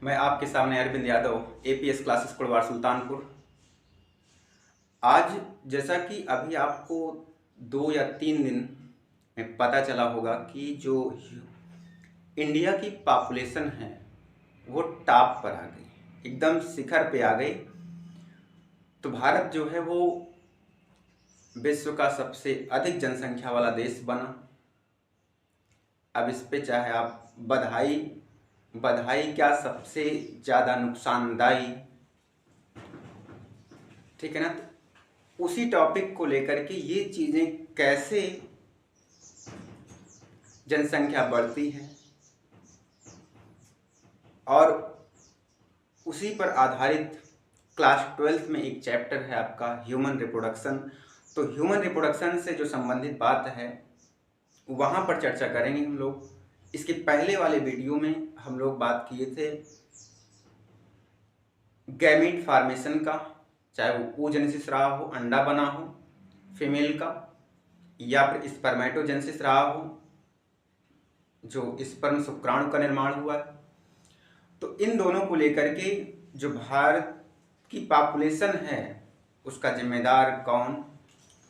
मैं आपके सामने अरविंद यादव, एपीएस क्लासेस कुड़वार सुल्तानपुर। आज जैसा कि अभी आपको 2 या 3 दिन में पता चला होगा कि जो इंडिया की पॉपुलेशन है वो टॉप पर आ गई, एकदम शिखर पे आ गई। तो भारत जो है वो विश्व का सबसे अधिक जनसंख्या वाला देश बना। अब इस पे चाहे आप बधाई बधाई क्या, सबसे ज़्यादा नुकसानदायी, ठीक है ना। तो उसी टॉपिक को लेकर के ये चीज़ें कैसे जनसंख्या बढ़ती है और उसी पर आधारित क्लास 12th में एक चैप्टर है आपका ह्यूमन रिप्रोडक्शन। तो ह्यूमन रिप्रोडक्शन से जो संबंधित बात है वहाँ पर चर्चा करेंगे हम लोग। इसके पहले वाले वीडियो में हम लोग बात किए थे गैमीट फार्मेशन का, चाहे वो oogenesis रहा हो, अंडा बना हो फीमेल का, या फिर स्पर्मेटोजेनेसिस रहा हो, जो स्पर्म शुक्राणु का निर्माण हुआ है। तो इन दोनों को लेकर के जो भारत की पॉपुलेशन है उसका जिम्मेदार कौन,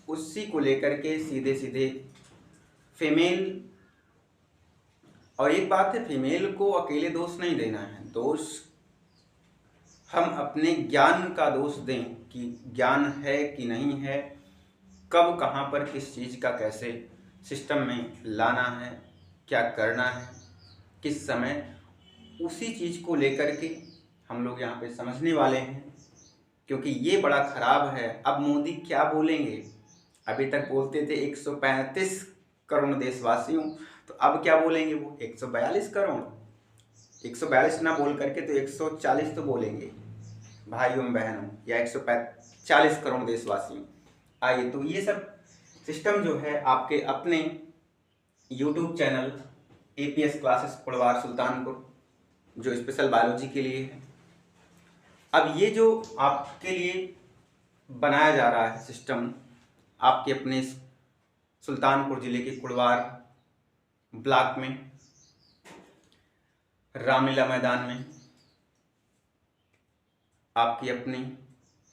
उसी को लेकर के सीधे सीधे फीमेल। और एक बात है, फीमेल को अकेले दोष नहीं देना है, दोष हम अपने ज्ञान का दोष दें कि ज्ञान है कि नहीं है, कब कहाँ पर किस चीज़ का कैसे सिस्टम में लाना है, क्या करना है, किस समय, उसी चीज़ को लेकर के हम लोग यहाँ पे समझने वाले हैं। क्योंकि ये बड़ा ख़राब है। अब मोदी क्या बोलेंगे, अभी तक बोलते थे 135 करोड़ देशवासियों, तो अब क्या बोलेंगे वो 142 करोड़। 142 ना बोल करके तो 140 तो बोलेंगे भाइयों बहनों, या 140 करोड़ देशवासियों। आइए, तो ये सब सिस्टम जो है आपके अपने YouTube channel APS classes Kurwar Sultanpur, जो स्पेशल बायोलॉजी के लिए है। अब ये जो आपके लिए बनाया जा रहा है सिस्टम, आपके अपने सुल्तानपुर ज़िले के कुड़वार ब्लॉक में रामलीला मैदान में आपकी अपनी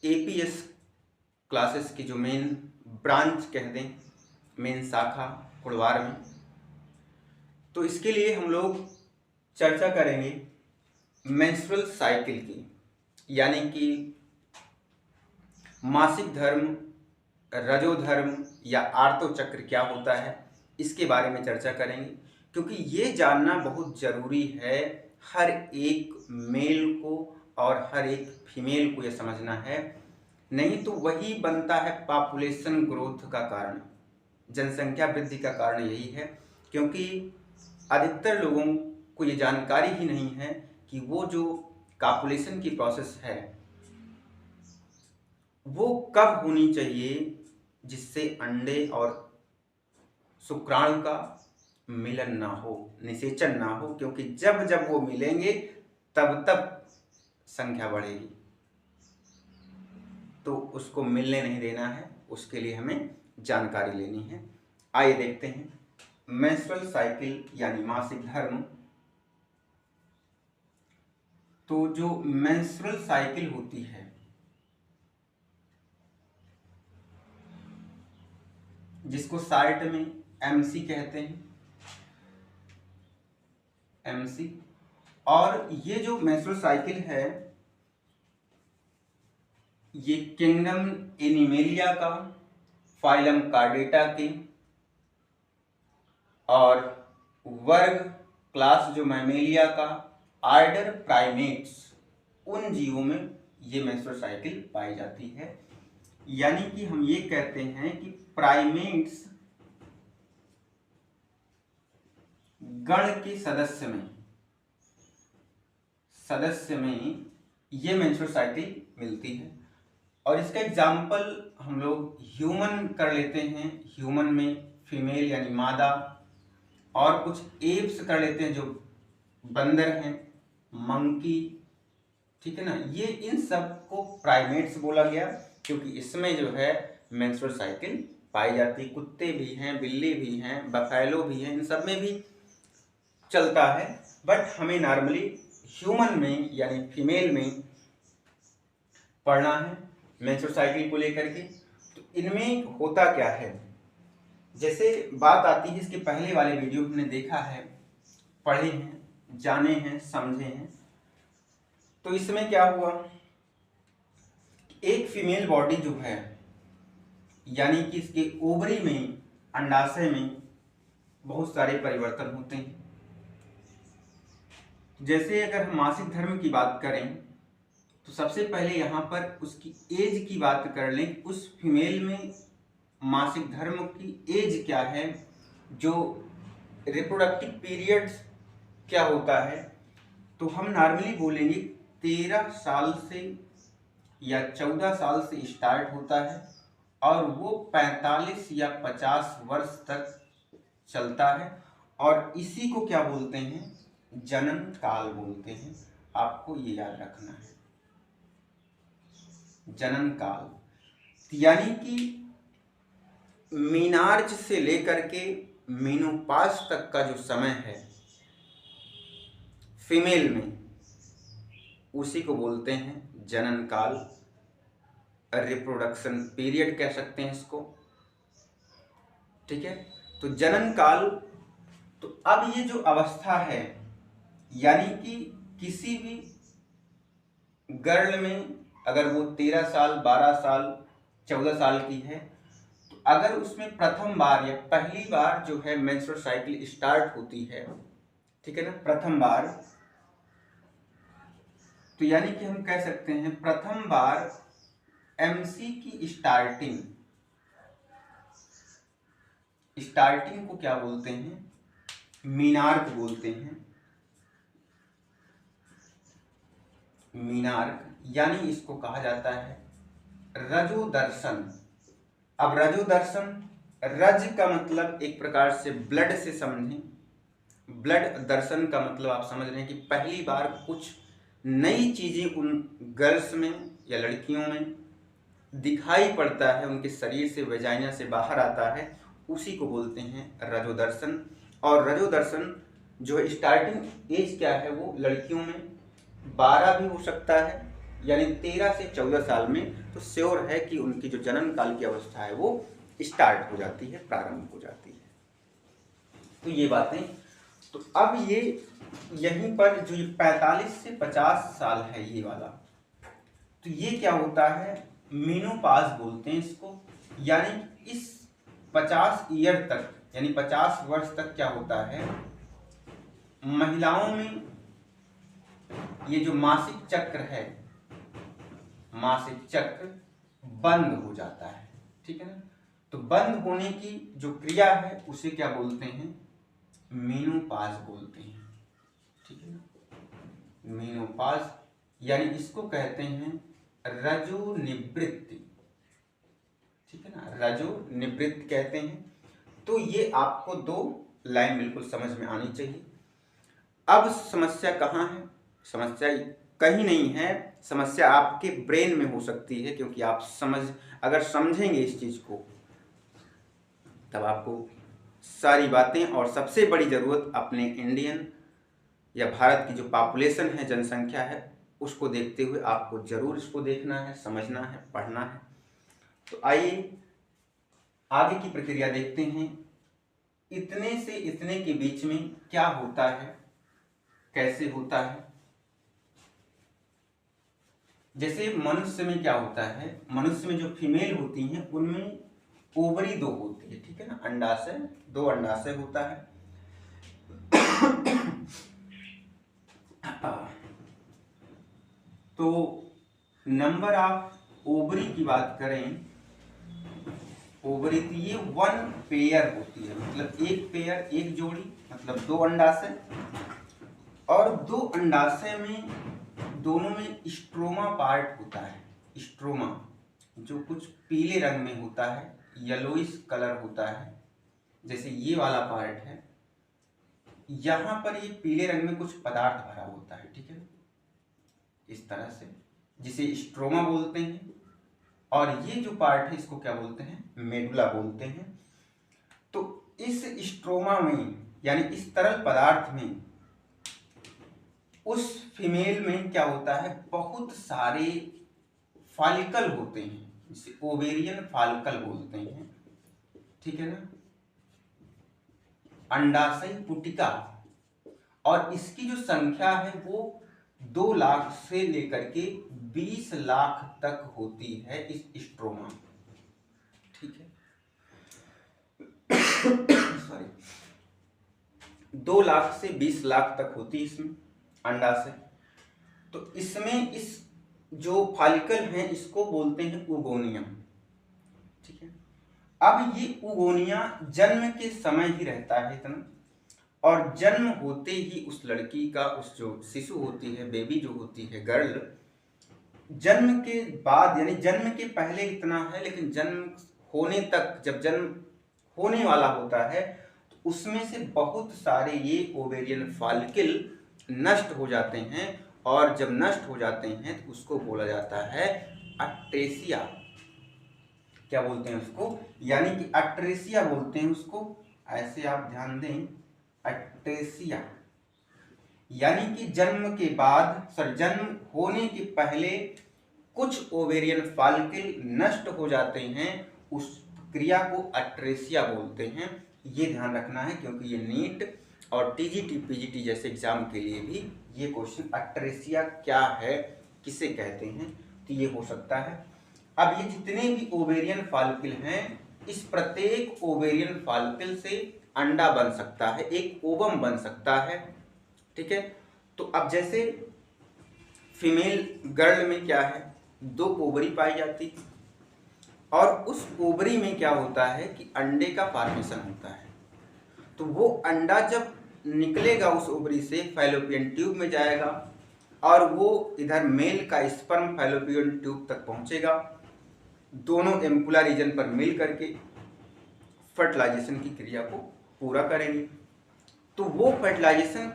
एपीएस क्लासेस की जो मेन ब्रांच कह दें, मेन शाखा कुड़वार में। तो इसके लिए हम लोग चर्चा करेंगे मेंस्ट्रुअल साइकिल की, यानी कि मासिक धर्म, रजोधर्म या आर्तो चक्र क्या होता है, इसके बारे में चर्चा करेंगे। क्योंकि ये जानना बहुत ज़रूरी है हर एक मेल को और हर एक फीमेल को, ये समझना है, नहीं तो वही बनता है पॉपुलेशन ग्रोथ का कारण, जनसंख्या वृद्धि का कारण यही है। क्योंकि अधिकतर लोगों को ये जानकारी ही नहीं है कि वो जो कॉपुलेशन की प्रोसेस है वो कब होनी चाहिए, जिससे अंडे और शुक्राणु का मिलन ना हो, निषेचन ना हो। क्योंकि जब जब वो मिलेंगे तब तब संख्या बढ़ेगी, तो उसको मिलने नहीं देना है, उसके लिए हमें जानकारी लेनी है। आइए देखते हैं मेंस्ट्रुअल साइकिल यानी मासिक धर्म। तो जो मेंस्ट्रुअल साइकिल होती है, जिसको शार्ट में एमसी कहते हैं, एमसी, और ये जो मेंस्ट्रुअल साइकिल है ये किंगडम एनिमेलिया का, फाइलम कार्डेटा की, और वर्ग क्लास जो मैमेलिया का, आर्डर प्राइमेट्स, उन जीवों में ये मेंस्ट्रुअल साइकिल पाई जाती है। यानी कि हम ये कहते हैं कि प्राइमेट्स गण के सदस्य में ये मेंस्ट्रुअल साइकिल मिलती है। और इसका एग्जाम्पल हम लोग ह्यूमन कर लेते हैं, ह्यूमन में फीमेल यानी मादा, और कुछ एप्स कर लेते हैं जो बंदर हैं, मंकी, ठीक है ना। ये इन सब को प्राइमेट्स बोला गया क्योंकि इसमें जो है मेंस्ट्रुअल साइकिल पाई जाती है। कुत्ते भी हैं, बिल्ली भी हैं, बफेलो भी हैं, इन सब में भी चलता है। बट हमें नॉर्मली ह्यूमन में यानी फीमेल में पढ़ना है मेंस्ट्रुअल साइकिल को लेकर के। तो इनमें होता क्या है, जैसे बात आती है, इसके पहले वाले वीडियो हमने देखा है, पढ़े हैं, जाने हैं, समझे हैं। तो इसमें क्या हुआ, एक फीमेल बॉडी जो है यानी कि इसके ओवरी में, अंडाशय में बहुत सारे परिवर्तन होते हैं। जैसे अगर हम मासिक धर्म की बात करें तो सबसे पहले यहाँ पर उसकी एज की बात कर लें, उस फीमेल में मासिक धर्म की एज क्या है, जो रिप्रोडक्टिव पीरियड्स क्या होता है। तो हम नॉर्मली बोलेंगे 13 साल से या 14 साल से स्टार्ट होता है और वो 45 या 50 वर्ष तक चलता है, और इसी को क्या बोलते हैं, जनन काल बोलते हैं। आपको ये याद रखना है, जनन काल। यानी कि मीनार्ज से लेकर के मीनोपाज तक का जो समय है फीमेल में, उसी को बोलते हैं जनन काल, रिप्रोडक्शन पीरियड कह सकते हैं इसको, ठीक है। तो जनन काल, तो अब ये जो अवस्था है यानी कि किसी भी गर्ल में अगर वो 13 साल, 12 साल, 14 साल की है, तो अगर उसमें प्रथम बार या पहली बार जो है मेंस्ट्रुअल साइकिल स्टार्ट होती है, ठीक है ना, प्रथम बार, तो यानी कि हम कह सकते हैं प्रथम बार एमसी की स्टार्टिंग को क्या बोलते हैं, मीनार्क बोलते हैं, मीनार्क। यानी इसको कहा जाता है रजोदर्शन। अब रजोदर्शन, रज का मतलब एक प्रकार से ब्लड से समझें, ब्लड दर्शन का मतलब आप समझ रहे हैं कि पहली बार कुछ नई चीजें उन गर्ल्स में या लड़कियों में दिखाई पड़ता है, उनके शरीर से, वेजाइना से बाहर आता है, उसी को बोलते हैं रजोदर्शन। और रजोदर्शन जो है स्टार्टिंग एज क्या है, वो लड़कियों में 12 भी हो सकता है, यानी 13 से 14 साल में तो श्योर है कि उनकी जो जनन काल की अवस्था है वो स्टार्ट हो जाती है, प्रारंभ हो जाती है। तो ये बातें, तो अब ये यहीं पर जो 45 से 50 साल है ये वाला, तो ये क्या होता है, मीनोपाज बोलते हैं इसको। यानी इस 50 ईयर तक यानी 50 वर्ष तक क्या होता है, महिलाओं में ये जो मासिक चक्र है, मासिक चक्र बंद हो जाता है, ठीक है ना। तो बंद होने की जो क्रिया है उसे क्या बोलते हैं, मेनोपाज बोलते हैं, ठीक है ना। मेनोपाज यानी इसको कहते हैं रजो निवृत्ति, ठीक है ना, रजो निवृत्ति कहते हैं। तो ये आपको 2 लाइन बिल्कुल समझ में आनी चाहिए। अब समस्या कहाँ है, समस्या कहीं नहीं है, समस्या आपके ब्रेन में हो सकती है, क्योंकि आप अगर समझेंगे इस चीज को तब आपको सारी बातें, और सबसे बड़ी जरूरत अपने इंडियन या भारत की जो पॉपुलेशन है, जनसंख्या है, उसको देखते हुए आपको जरूर इसको देखना है, समझना है, पढ़ना है। तो आइए आगे की प्रक्रिया देखते हैं, इतने से इतने के बीच में क्या होता है, कैसे होता है। जैसे मनुष्य में क्या होता है, मनुष्य में जो फीमेल होती हैं उनमें ओवरी 2 होती है, ठीक है ना, अंडाशय 2 अंडाशय होता है। तो नंबर ऑफ ओवरी की बात करें, ओवरी तो ये 1 पेयर होती है, मतलब एक पेयर, एक जोड़ी, मतलब 2 अंडाशय, और 2 अंडाशय में दोनों में स्ट्रोमा पार्ट होता है। स्ट्रोमा जो कुछ पीले रंग में होता है, येलोइश कलर होता है, जैसे ये वाला पार्ट है, यहाँ पर ये पीले रंग में कुछ पदार्थ भरा होता है, ठीक है, इस तरह से, जिसे स्ट्रोमा बोलते हैं। और ये जो पार्ट है इसको क्या बोलते हैं, मेडुला बोलते हैं। तो इस स्ट्रोमा में यानी इस तरल पदार्थ में उस फीमेल में क्या होता है, बहुत सारे फॉलिकल होते हैं, जिसे ओवेरियन फॉलिकल बोलते हैं, ठीक है ना, अंडाशय पुटिका। और इसकी जो संख्या है वो 2 लाख से लेकर के 20 लाख तक होती है इस स्ट्रोमा, ठीक है। सॉरी, 2 लाख से 20 लाख तक होती है इसमें अंडाशय। तो इसमें इस जो फॉलिकल है इसको बोलते हैं उगोनिया, ठीक है। अब ये उगोनिया जन्म के समय ही रहता है इतना, और जन्म होते ही उस लड़की का, उस जो शिशु होती है, बेबी जो होती है, गर्ल, जन्म के बाद यानी जन्म के पहले इतना है, लेकिन जन्म होने तक, जब जन्म होने वाला होता है तो उसमें से बहुत सारे ये ओवेरियन फॉलिकल नष्ट हो जाते हैं, और जब नष्ट हो जाते हैं तो उसको बोला जाता है अट्रेसिया। क्या बोलते हैं उसको, यानी कि अट्रेसिया बोलते हैं उसको, ऐसे आप ध्यान दें, अट्रेसिया। यानी कि जन्म के बाद, जन्म होने के पहले कुछ ओवेरियन फॉलिकल नष्ट हो जाते हैं, उस क्रिया को अट्रेसिया बोलते हैं। ये ध्यान रखना है, क्योंकि ये नीट और टीजीटी पीजीटी जैसे एग्जाम के लिए भी ये क्वेश्चन अट्रेसिया क्या है, किसे कहते हैं, तो ये हो सकता है। अब ये जितने भी ओवेरियन फॉलिकल हैं, इस प्रत्येक ओवेरियन फॉलिकल से अंडा बन सकता है, एक ओवम बन सकता है, ठीक है। तो अब जैसे फीमेल गर्ल में क्या है, 2 ओवरी पाई जाती है, और उस ओवरी में क्या होता है कि अंडे का फॉर्मेशन होता है। तो वो अंडा जब निकलेगा उस ओवरी से, फैलोपियन ट्यूब में जाएगा, और वो इधर मेल का स्पर्म फैलोपियन ट्यूब तक पहुंचेगा, दोनों एम्पुला रीजन पर मिल करके फर्टिलाइजेशन की क्रिया को पूरा करेंगे। तो वो फर्टिलाइजेशन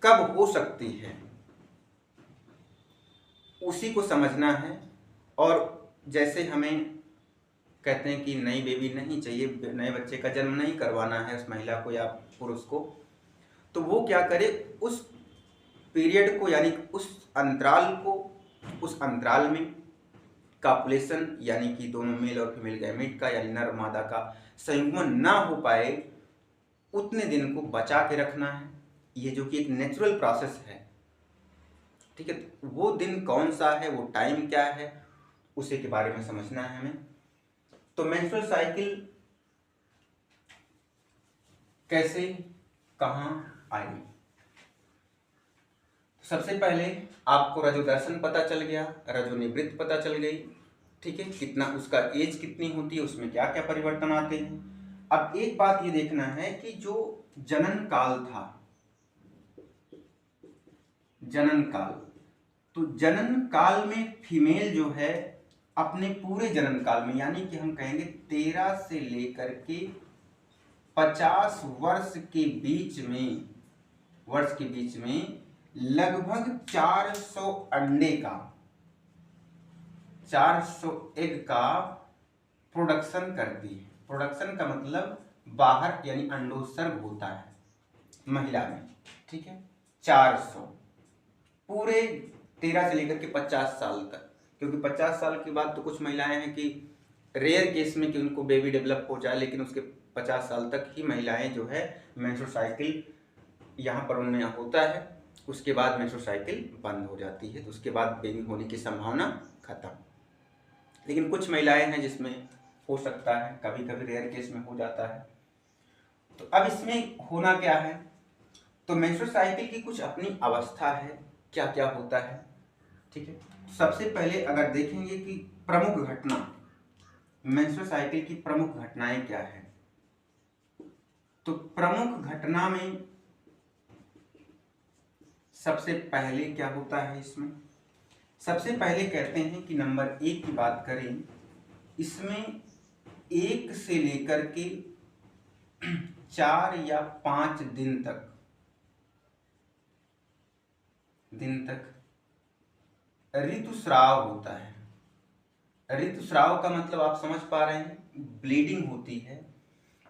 कब हो सकती है उसी को समझना है। और जैसे हमें कहते हैं कि नई बेबी नहीं चाहिए, नए बच्चे का जन्म नहीं करवाना है उस महिला को या पुरुष को, तो वो क्या करे, उस पीरियड को, यानी उस अंतराल को, उस अंतराल में कॉपुलेशन यानी कि दोनों मेल और फीमेल गैमेट का, यानी नर मादा का संयुग्मन ना हो पाए, उतने दिन को बचा के रखना है। ये जो कि एक नेचुरल प्रोसेस है, ठीक है। वो दिन कौन सा है, वो टाइम क्या है, उसी के बारे में समझना है हमें। तो मेंस्ट्रुअल साइकिल कैसे, कहाँ आई, सबसे पहले आपको रजोदर्शन पता चल गया, रजोनिवृत्त पता चल गई, ठीक है, कितना उसका एज कितनी होती है, उसमें क्या क्या परिवर्तन आते हैं। अब एक बात ये देखना है कि जो जनन काल था, जनन काल, तो जनन काल में फीमेल जो है अपने पूरे जनन काल में, यानी कि हम कहेंगे 13 से लेकर के 50 वर्ष के बीच में लगभग 400 अंडे का, 400 एग का प्रोडक्शन करती है। प्रोडक्शन का मतलब बाहर, यानी अंडोत्सर्ग होता है महिला में, ठीक है। 400 पूरे 13 से लेकर के 50 साल तक, क्योंकि 50 साल के बाद तो कुछ महिलाएं हैं कि रेयर केस में कि उनको बेबी डेवलप हो जाए, लेकिन उसके 50 साल तक ही महिलाएं जो है मेंस्ट्रुअल साइकिल यहाँ पर उनमें होता है, उसके बाद मेंस्ट्रुअल साइकिल बंद हो जाती है, तो उसके बाद बेबी होने की संभावना खत्म। लेकिन कुछ महिलाएं हैं जिसमें हो सकता है, कभी कभी रेयर केस में हो जाता है। तो अब इसमें होना क्या है, तो मेंस्ट्रुअल साइकिल की कुछ अपनी अवस्था है, क्या क्या होता है, ठीक है। सबसे पहले अगर देखेंगे कि प्रमुख घटना, मेंस्ट्रुअल साइकिल की प्रमुख घटनाएं क्या है, तो प्रमुख घटना में सबसे पहले क्या होता है, इसमें सबसे पहले कहते हैं कि नंबर 1 की बात करें, इसमें 1 से लेकर के 4 या 5 दिन तक ऋतुस्राव होता है। ऋतुस्राव का मतलब आप समझ पा रहे हैं, ब्लीडिंग होती है,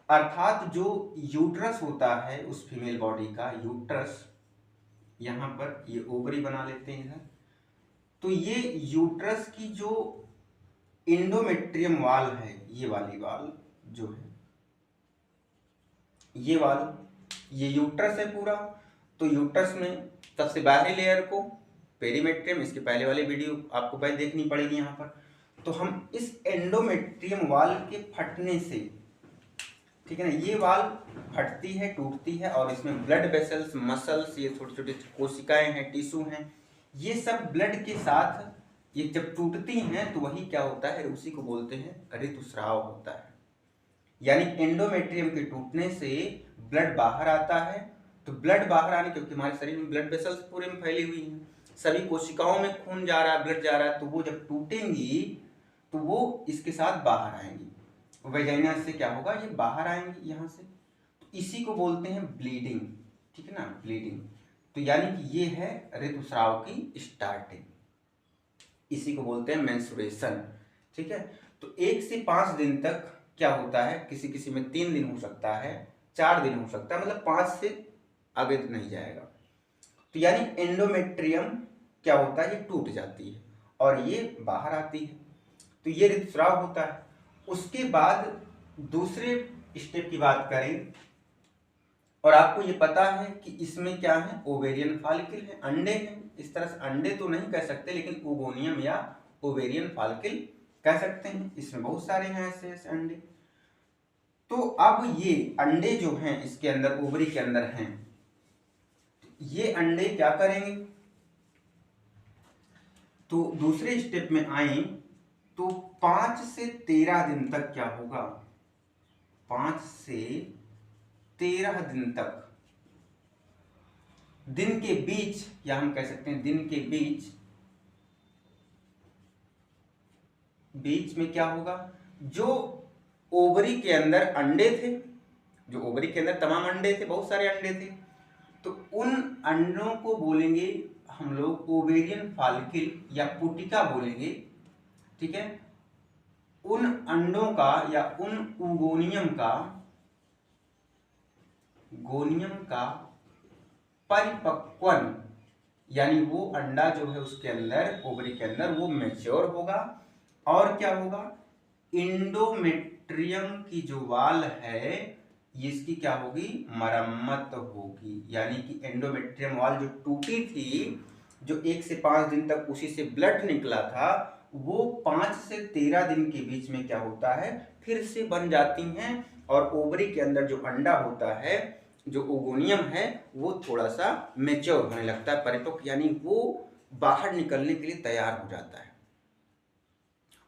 अर्थात जो यूट्रस होता है उस फीमेल बॉडी का, यूट्रस यहाँ पर ये ओवरी बना लेते हैं इधर। तो ये यूट्रस की जो एंडोमेट्रियम वाल है, ये वाली वाल जो है, ये वाल, ये यूट्रस है पूरा। तो यूट्रस में सबसे बाहरी लेयर को पेरीमेट्रियम, इसके पहले वाली वीडियो आपको पहले देखनी पड़ेगी यहाँ पर। तो हम इस एंडोमेट्रियम वाल के फटने से, ठीक है ना, ये वाल फटती है, टूटती है, और इसमें ब्लड वेसल्स, मसल्स, ये छोटे छोटे कोशिकाएं हैं, टिश्यू हैं, ये सब ब्लड के साथ ये जब टूटती हैं तो वही क्या होता है, उसी को बोलते हैं ऋतुस्राव होता है। यानी एंडोमेट्रियम के टूटने से ब्लड बाहर आता है। तो ब्लड बाहर आने, क्योंकि हमारे शरीर में ब्लड वेसल्स पूरे में फैली हुई हैं, सभी कोशिकाओं में खून जा रहा है, ब्लड जा रहा है, तो वो जब टूटेंगी तो वो इसके साथ बाहर आएंगी, वेजाइना से क्या होगा, ये बाहर आएंगी यहाँ से। तो इसी को बोलते हैं ब्लीडिंग, ठीक है ना, ब्लीडिंग। तो यानी कि ये है ऋतुस्राव की स्टार्टिंग, इसी को बोलते हैं मेंस्ट्रुएशन, ठीक है। तो 1 से 5 दिन तक क्या होता है, किसी किसी में 3 दिन हो सकता है, 4 दिन हो सकता है, मतलब 5 से आगे नहीं जाएगा। तो यानी एंडोमेट्रियम क्या होता है, ये टूट जाती है और ये बाहर आती है, तो ये ऋतुस्राव होता है। उसके बाद दूसरे स्टेप की बात करें, और आपको ये पता है कि इसमें क्या है, ओवेरियन फॉलिकल है, अंडे हैं। इस तरह से अंडे तो नहीं कह सकते, लेकिन ओगोनियम या ओवेरियन फॉलिकल कह सकते हैं। इसमें बहुत सारे हैं ऐसे ऐसे अंडे। तो अब ये अंडे जो हैं इसके अंदर, ओवरी के अंदर हैं, ये अंडे क्या करेंगे, तो दूसरे स्टेप में आए तो 5 से 13 दिन तक क्या होगा, 5 से 13 दिन तक, दिन के बीच, या हम कह सकते हैं दिन के बीच में क्या होगा, जो ओवरी के अंदर अंडे थे, जो ओवरी के अंदर तमाम अंडे थे, बहुत सारे अंडे थे, तो उन अंडों को बोलेंगे हम लोग ओवेरियन फॉलिकल या पुटिका बोलेंगे, ठीक है। उन अंडों का या उन गोनियम का परिपक्वन, यानी वो अंडा जो है उसके अंदर, ओवरी के अंदर, वो मैच्योर होगा, और क्या होगा, एंडोमेट्रियम की जो वाल है इसकी क्या होगी, मरम्मत होगी। यानी कि एंडोमेट्रियम वाल जो टूटी थी, जो 1 से 5 दिन तक उसी से ब्लड निकला था, वो 5 से 13 दिन के बीच में क्या होता है, फिर से बन जाती हैं, और ओवरी के अंदर जो अंडा होता है, जो ओगोनियम है, वो थोड़ा सा मैच्योर होने लगता है, परिपक्व, यानी वो बाहर निकलने के लिए तैयार हो जाता है।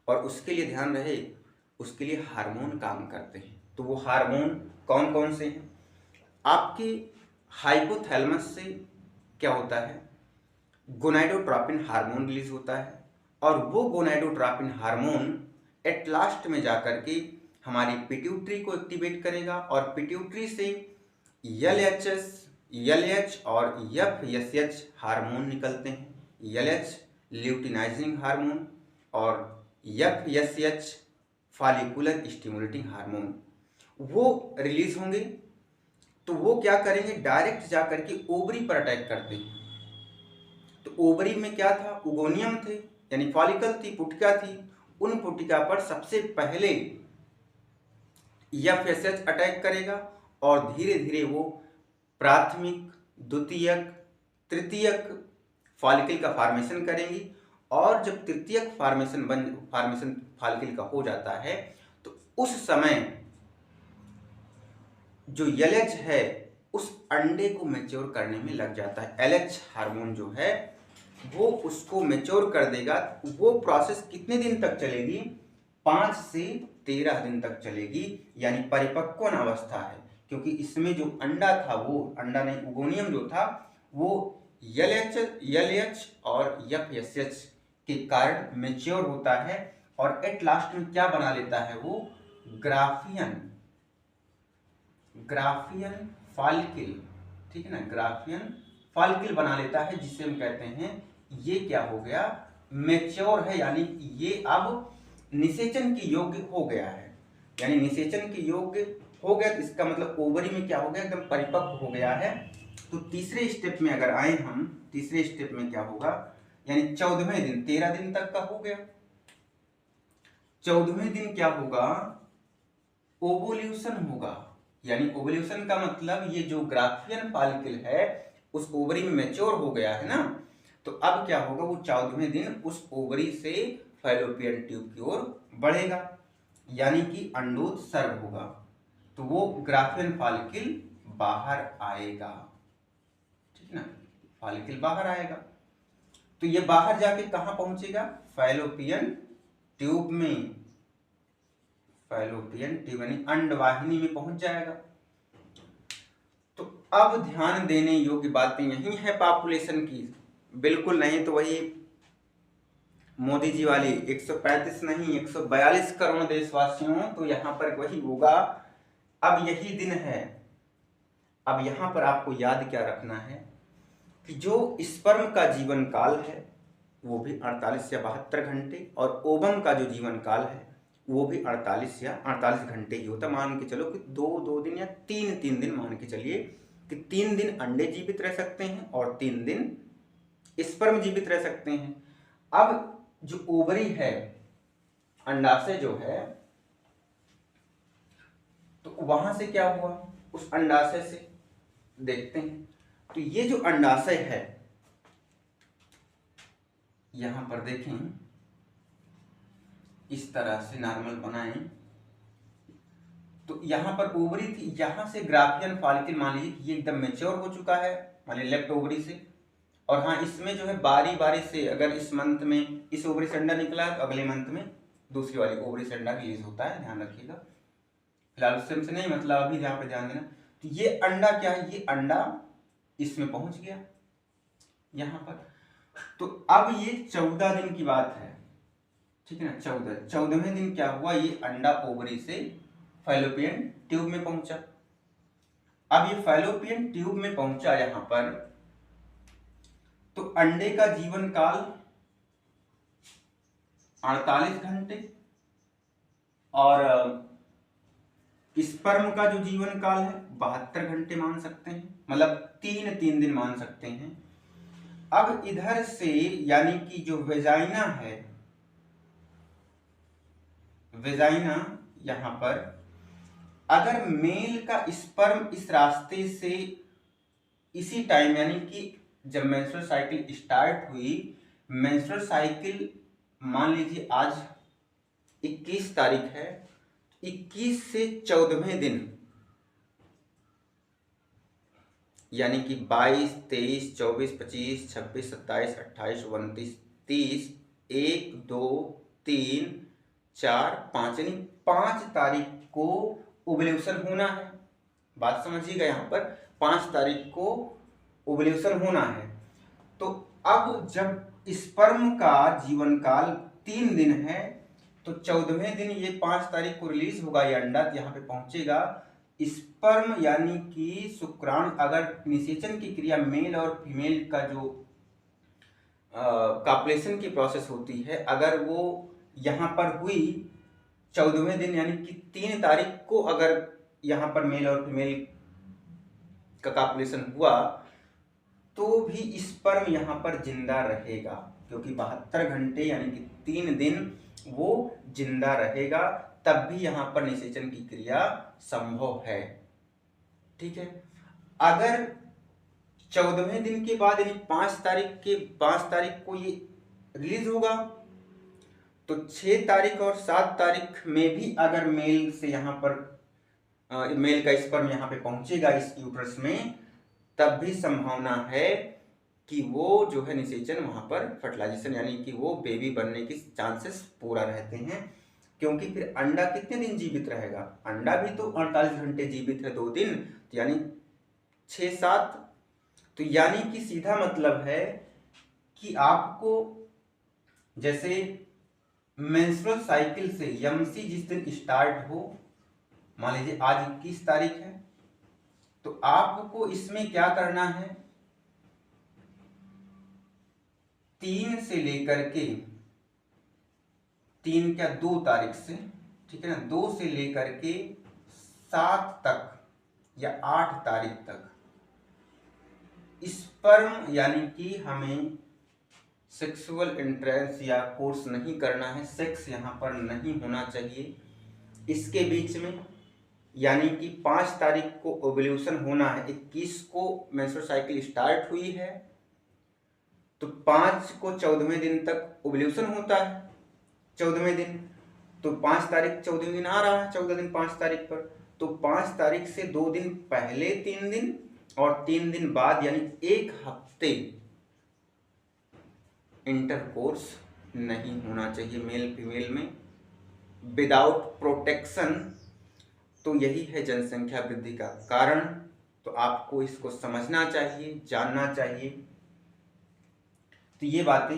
और उसके लिए ध्यान रहे, उसके लिए हार्मोन काम करते हैं। तो वो हार्मोन कौन कौन से हैं, आपके हाइपोथैलेमस से क्या होता है, गोनाडोट्रोपिन हार्मोन रिलीज होता है, और वो गोनाडोट्रोपिन हार्मोन एट लास्ट में जाकर के हमारी पिट्यूटरी को एक्टिवेट करेगा, और पिट्यूटरी से LH और FSH हार्मोन निकलते हैं। LH ल्यूटिनाइजिंग हार्मोन और FSH फॉलिकुलर स्टिमुलेटिंग हार्मोन, वो रिलीज होंगे। तो वो क्या करेंगे, डायरेक्ट जाकर के ओवरी पर अटैक करते हैं। तो ओवरी में क्या था, ओगोनियम थे, यानी फॉलिकल थी, पुटिका थी, उन पुटिका पर सबसे पहले FSH अटैक करेगा, और धीरे धीरे वो प्राथमिक, द्वितीयक, तृतीयक फॉलिकल का फॉर्मेशन करेंगी, और जब तृतीयक फॉर्मेशन फॉलिकल का हो जाता है, तो उस समय जो LH है उस अंडे को मैच्योर करने में लग जाता है। LH हार्मोन जो है वो उसको मैच्योर कर देगा। वो प्रोसेस कितने दिन तक चलेगी, 5 से 13 दिन तक चलेगी, यानी परिपक्वन अवस्था है। क्योंकि इसमें जो अंडा था, वो अंडा नहीं, ओगोनियम जो था, वो LH और FSH के कारण मैच्योर होता है, और एट लास्ट में क्या बना लेता है, वो ग्राफियन फॉलिकल, ठीक है ना, ग्राफियन फॉलिकल बना लेता है, जिसे हम कहते हैं ये क्या हो गया, मैच्योर है, यानी ये अब निषेचन के योग्य हो गया है। यानी निषेचन के योग्य हो गया, तो इसका मतलब ओवरी में क्या हो गया, एकदम परिपक्व हो गया है, तो तीसरे स्टेप में अगर आए हम, तीसरे स्टेप में क्या होगा, यानी 14वें दिन, 13 दिन तक का हो गया, 14वें दिन क्या होगा, ओवोल्यूशन होगा। यानी ओवोल्यूशन का मतलब ये जो ग्राफियन फॉलिकल है उस ओवरी में मैच्योर हो गया है ना, तो अब क्या होगा, वो 14वें दिन उस ओवरी से फैलोपियन ट्यूब की ओर बढ़ेगा, यानी कि अंडोत्सर्ग होगा, तो वो ग्राफियन फॉलिकल बाहर आएगा, ठीक ना, फॉलिकल बाहर आएगा। तो ये बाहर जाके कहां पहुंचेगा, फैलोपियन ट्यूब में, फैलोपियन ट्यूब यानी अंडवाहिनी में पहुंच जाएगा। तो अब ध्यान देने योग्य बातें यही है पॉपुलेशन की, बिल्कुल नहीं तो वही मोदी जी वाली 135 नहीं 142 करोड़ देशवासियों, तो यहां पर वही होगा। अब यही दिन है। अब यहां पर आपको याद क्या रखना है कि जो स्पर्म का जीवन काल है वो भी 48 या 72 घंटे, और ओवम का जो जीवन काल है वो भी 48 या 48 घंटे ही होता। मान के चलो कि 2 दिन या 3 दिन, मान के चलिए कि 3 दिन अंडे जीवित रह सकते हैं और 3 दिन स्पर्म जीवित रह सकते हैं। अब जो ओवरी है, अंडाशय जो है, तो वहां से क्या हुआ, उस अंडाशय से देखते हैं। तो ये जो अंडाशय है, यहां पर देखें, इस तरह से नॉर्मल बनाएं, तो यहां पर ओवरी थी, यहां से ग्राफियन फॉलिकल मान लीजिए ये एकदम मैच्योर हो चुका है, मान लीजिए लेफ्ट ओवरी से, और हाँ इसमें जो है बारी बारी से, अगर इस मंथ में इस ओवरी से अंडा निकला है तो अगले मंथ में दूसरी वाली ओवरी से अंडा रिलीज होता है, ध्यान रखिएगा। फिलहाल उससे से नहीं मतलब, अभी जहाँ पे ध्यान देना। तो ये अंडा क्या है, ये अंडा इसमें पहुंच गया यहां पर। तो अब ये 14 दिन की बात है, ठीक है ना, 14वें दिन क्या हुआ, ये अंडा ओवरी से फैलोपियन ट्यूब में पहुंचा। अब ये फैलोपियन ट्यूब में पहुंचा यहां पर, तो अंडे का जीवन काल 48 घंटे और स्पर्म का जो जीवन काल है 72 घंटे मान सकते हैं, मतलब 3 दिन मान सकते हैं। अब इधर से यानी कि जो वेजाइना है, वेजाइना यहां पर, अगर मेल का स्पर्म इस रास्ते से इसी टाइम, यानी कि जब मेंस्ट्रुअल साइकिल स्टार्ट हुई, मेंस्ट्रुअल साइकिल मान लीजिए आज 21 तारीख है, 21 से 14वें दिन, यानी कि 22, 23, 24, 25, 26, 27, 28, 29, 30, 1, 2, 3, 4, 5, यानी 5 तारीख को ओवल्यूशन होना है। बात समझिएगा, यहाँ पर 5 तारीख को ओवल्यूशन होना है। तो अब जब स्पर्म का जीवन काल 3 दिन है, तो 14वें दिन ये 5 तारीख को रिलीज होगा, ये अंडा यहाँ पे पहुंचेगा। स्पर्म यानी कि शुक्राणु, अगर निषेचन की क्रिया मेल और फीमेल का जो कॉपुलेशन की प्रोसेस होती है, अगर वो यहाँ पर हुई 14वें दिन, यानी कि 3 तारीख को अगर यहाँ पर मेल और फीमेल का कॉपुलेशन हुआ, तो भी स्पर्म यहाँ पर जिंदा रहेगा, क्योंकि 72 घंटे यानी कि 3 दिन वो जिंदा रहेगा, तब भी यहाँ पर निषेचन की क्रिया संभव है, ठीक है। अगर 14वें दिन के बाद यानी 5 तारीख को ये रिलीज होगा, तो 6 तारीख और 7 तारीख में भी अगर मेल से यहाँ पर मेल का स्पर्म यहाँ पे पहुंचेगा इस यूट्रस में, तब भी संभावना है कि वो जो है निषेचन वहां पर फर्टिलाइजेशन यानी कि वो बेबी बनने की चांसेस पूरा रहते हैं, क्योंकि फिर अंडा कितने दिन जीवित रहेगा, अंडा भी तो 48 घंटे जीवित है, 2 दिन, तो यानी 6-7, तो यानी कि सीधा मतलब है कि आपको जैसे मेंस्ट्रुअल साइकिल से यमसी जिस दिन स्टार्ट हो, मान लीजिए आज 21 तारीख है, तो आपको इसमें क्या करना है, 3 से लेकर के 2 तारीख से, ठीक है ना, 2 से लेकर के 7 तक या 8 तारीख तक स्पर्म यानी कि हमें सेक्सुअल इंटरेस्ट या कोर्स नहीं करना है, सेक्स यहाँ पर नहीं होना चाहिए इसके बीच में, यानी कि 5 तारीख को ओव्यूलेशन होना है, 21 को मेंस्ट्रुअल साइकिल स्टार्ट हुई है तो 5 को 14वें दिन तक ओव्यूलेशन होता है, 14वें दिन, तो 5 तारीख 14वें दिन आ रहा है, 14 दिन 5 तारीख पर, तो 5 तारीख से 2 दिन पहले 3 दिन और 3 दिन बाद यानी 1 हफ्ते इंटरकोर्स नहीं होना चाहिए मेल फीमेल में विदाउट प्रोटेक्शन। तो यही है जनसंख्या वृद्धि का कारण। तो आपको इसको समझना चाहिए, जानना चाहिए। तो ये बातें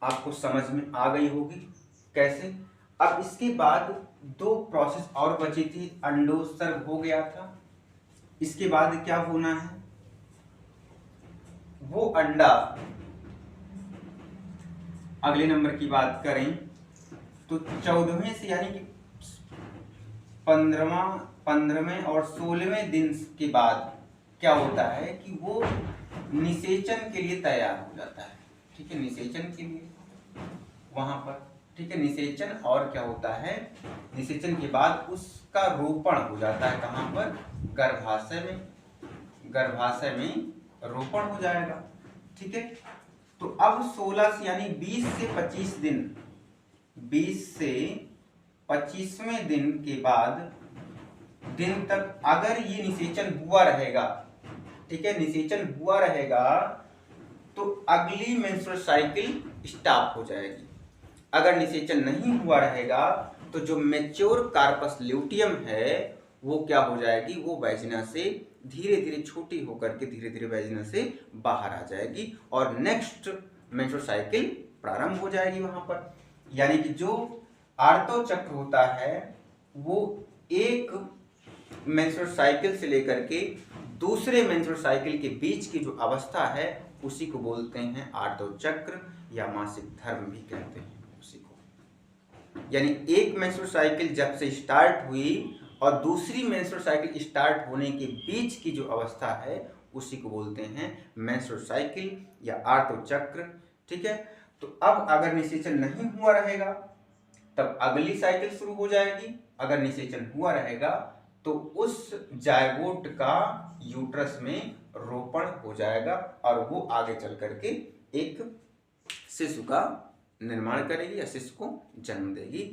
आपको समझ में आ गई होगी कैसे। अब इसके बाद 2 प्रोसेस और बची थी। अंडोत्सर्ग हो गया था, इसके बाद क्या होना है, वो अंडा, अगले नंबर की बात करें तो 14वें से यानी कि 15वें और 16वें दिन के बाद क्या होता है कि वो निषेचन के लिए तैयार हो जाता है। ठीक है, निषेचन के लिए वहां पर, ठीक है, निषेचन। और क्या होता है, निषेचन के बाद उसका रोपण हो जाता है कहां पर, गर्भाशय में, गर्भाशय में रोपण हो जाएगा। ठीक है, तो अब 16 से यानी 20 से 25 दिन, 20 से 25वें दिन के बाद दिन तक अगर ये निषेचन हुआ रहेगा, ठीक है, निषेचन हुआ रहेगा तो अगली मेंस्ट्रुअल साइकिल स्टॉप हो जाएगी। अगर निषेचन नहीं हुआ रहेगा तो जो मैच्योर कार्पस ल्यूटियम है वो क्या हो जाएगी, वो वैजिना से धीरे धीरे छोटी होकर के धीरे धीरे वैजिना से बाहर आ जाएगी और नेक्स्ट मेंस्ट्रुअल साइकिल प्रारंभ हो जाएगी वहां पर। यानी कि जो आर्तो चक्र होता है वो एक मेंस्ट्रुअल साइकिल से लेकर के दूसरे मेंस्ट्रुअल साइकिल के बीच की जो अवस्था है उसी को बोलते हैं आर्तो चक्र या मासिक धर्म भी कहते हैं उसी को। यानी एक मेंस्ट्रुअल साइकिल जब से स्टार्ट हुई और दूसरी मेंस्ट्रुअल साइकिल स्टार्ट होने के बीच की जो अवस्था है उसी को बोलते हैं मेंस्ट्रुअल साइकिल या आर्तो चक्र। ठीक है, तो अब अगर निषेचन नहीं हुआ रहेगा तब अगली साइकिल शुरू हो जाएगी। अगर निषेचन हुआ रहेगा तो उस जायगोट का यूट्रस में रोपण हो जाएगा और वो आगे चल करके एक शिशु का निर्माण करेगी या शिशु को जन्म देगी।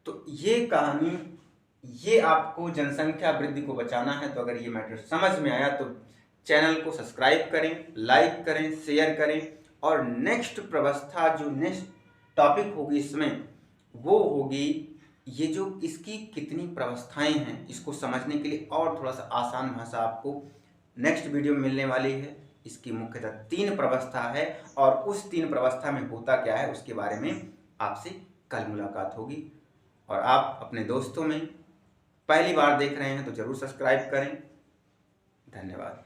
तो ये कहानी, ये आपको जनसंख्या वृद्धि को बचाना है। तो अगर ये मैटर समझ में आया तो चैनल को सब्सक्राइब करें, लाइक करें, शेयर करें और नेक्स्ट प्रवस्था जो नेक्स्ट टॉपिक होगी इसमें वो होगी ये जो इसकी कितनी प्रवस्थाएं हैं इसको समझने के लिए और थोड़ा सा आसान भाषा आपको नेक्स्ट वीडियो में मिलने वाली है। इसकी मुख्यतः 3 प्रवस्था है और उस 3 प्रवस्था में होता क्या है उसके बारे में आपसे कल मुलाकात होगी। और आप अपने दोस्तों में पहली बार देख रहे हैं तो जरूर सब्सक्राइब करें। धन्यवाद।